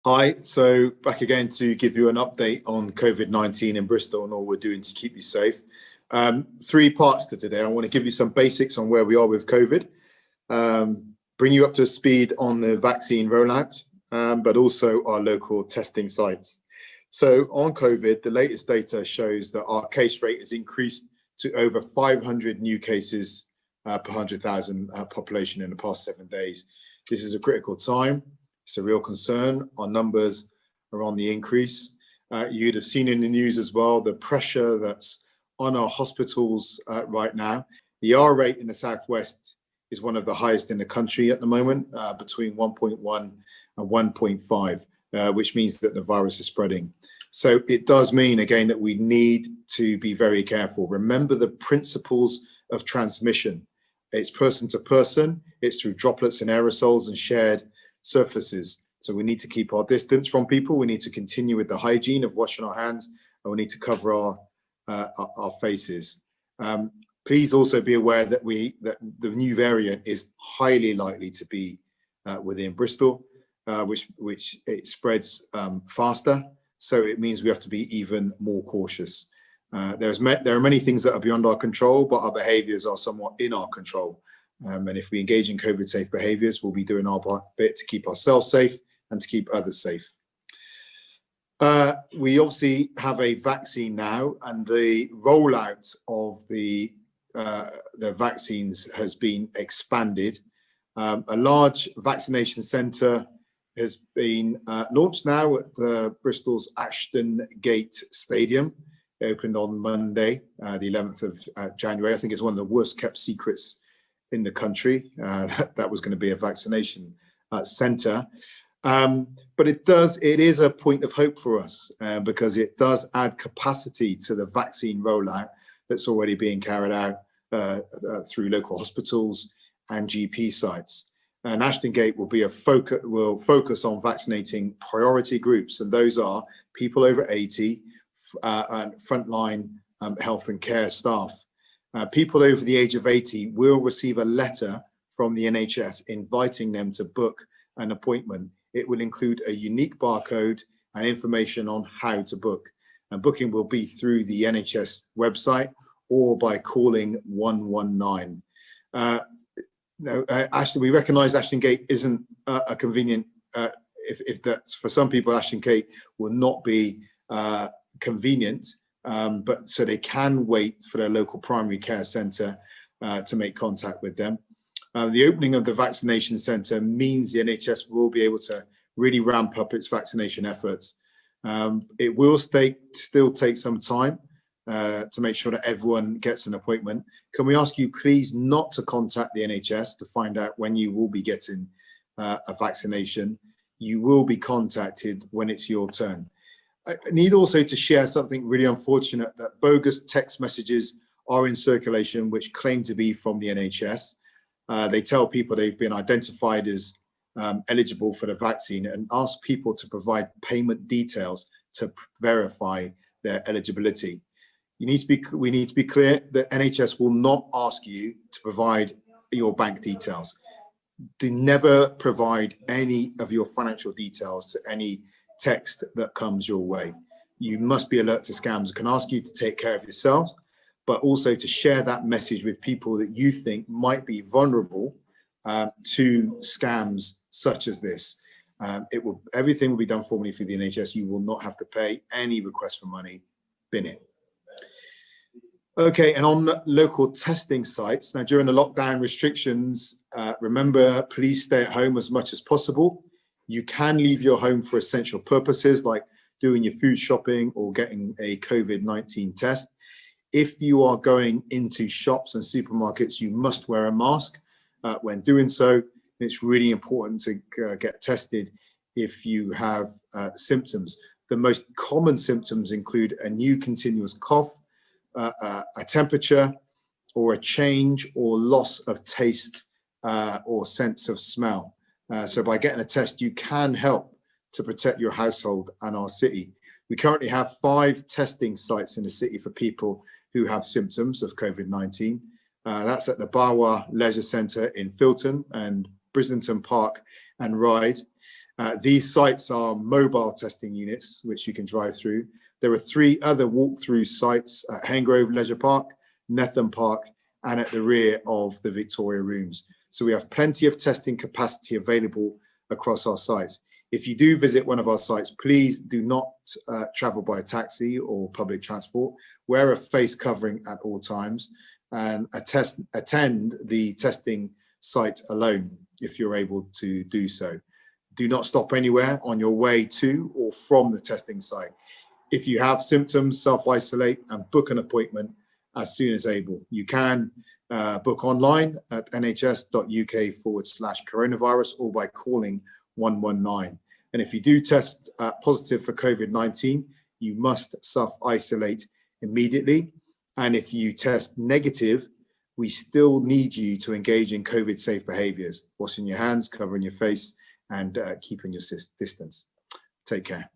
Hi, so back again to give you an update on COVID-19 in Bristol and all we're doing to keep you safe. Three parts to today. I want to give you some basics on where we are with COVID, bring you up to speed on the vaccine rollout, but also our local testing sites. So on COVID, the latest data shows that our case rate has increased to over 500 new cases per 100,000 population in the past 7 days. This is a critical time. It's a real concern. Our numbers are on the increase. You'd have seen in the news as well the pressure that's on our hospitals right now. The R rate in the Southwest is one of the highest in the country at the moment, between 1.1 and 1.5, which means that the virus is spreading. So it does mean, again, that we need to be very careful. Remember the principles of transmission. It's person to person, it's through droplets and aerosols and shared surfaces. So we need to keep our distance from people. We need to continue with the hygiene of washing our hands, and we need to cover our faces. Please also be aware that the new variant is highly likely to be within Bristol, which it spreads faster. So it means we have to be even more cautious. There are many things that are beyond our control, but our behaviours are somewhat in our control. And if we engage in COVID safe behaviours, we'll be doing our bit to keep ourselves safe and to keep others safe. We obviously have a vaccine now, and the rollout of the vaccines has been expanded. A large vaccination centre has been launched now at Bristol's Ashton Gate Stadium. It opened on Monday, the 11th of January. I think it's one of the worst kept secrets in the country. That was going to be a vaccination centre. But it is a point of hope for us because it does add capacity to the vaccine rollout that's already being carried out through local hospitals and GP sites. And Ashton Gate will focus on vaccinating priority groups, and those are people over 80 and frontline health and care staff. People over the age of 80 will receive a letter from the NHS inviting them to book an appointment. It will include a unique barcode and information on how to book. And booking will be through the NHS website or by calling 119. We recognise Ashton Gate isn't a convenient, if that's for some people, Ashton Gate will not be convenient, but so they can wait for their local primary care centre to make contact with them. The opening of the vaccination centre means the NHS will be able to really ramp up its vaccination efforts. It will still take some time to make sure that everyone gets an appointment. Can we ask you please not to contact the NHS to find out when you will be getting a vaccination? You will be contacted when it's your turn. I need also to share something really unfortunate, that bogus text messages are in circulation which claim to be from the NHS. They tell people they've been identified as eligible for the vaccine and ask people to provide payment details to verify their eligibility. We need to be clear that NHS will not ask you to provide your bank details. They never provide any of your financial details to any text that comes your way. You must be alert to scams. It can ask you to take care of yourself, but also to share that message with people that you think might be vulnerable to scams such as this. Everything will be done formally through the NHS. You will not have to pay any request for money. Bin it. Okay, and on local testing sites, now during the lockdown restrictions, remember, please stay at home as much as possible. You can leave your home for essential purposes like doing your food shopping or getting a COVID-19 test. If you are going into shops and supermarkets, you must wear a mask when doing so. It's really important to get tested if you have symptoms. The most common symptoms include a new continuous cough, a temperature, or a change or loss of taste or sense of smell. So by getting a test, you can help to protect your household and our city. We currently have 5 testing sites in the city for people who have symptoms of COVID-19. That's at the Barwar Leisure Centre in Filton and Brislington Park and Ryde. These sites are mobile testing units, which you can drive through. There are 3 other walk-through sites at Hengrove Leisure Park, Netham Park, and at the rear of the Victoria Rooms. So we have plenty of testing capacity available across our sites. If you do visit one of our sites, please do not travel by taxi or public transport. Wear a face covering at all times and attend the testing site alone if you're able to do so. Do not stop anywhere on your way to or from the testing site. If you have symptoms, self-isolate and book an appointment as soon as able. You can book online at nhs.uk/coronavirus or by calling 119. And if you do test positive for COVID-19, you must self-isolate immediately. And if you test negative, we still need you to engage in COVID-safe behaviors, washing your hands, covering your face, and keeping your distance. Take care.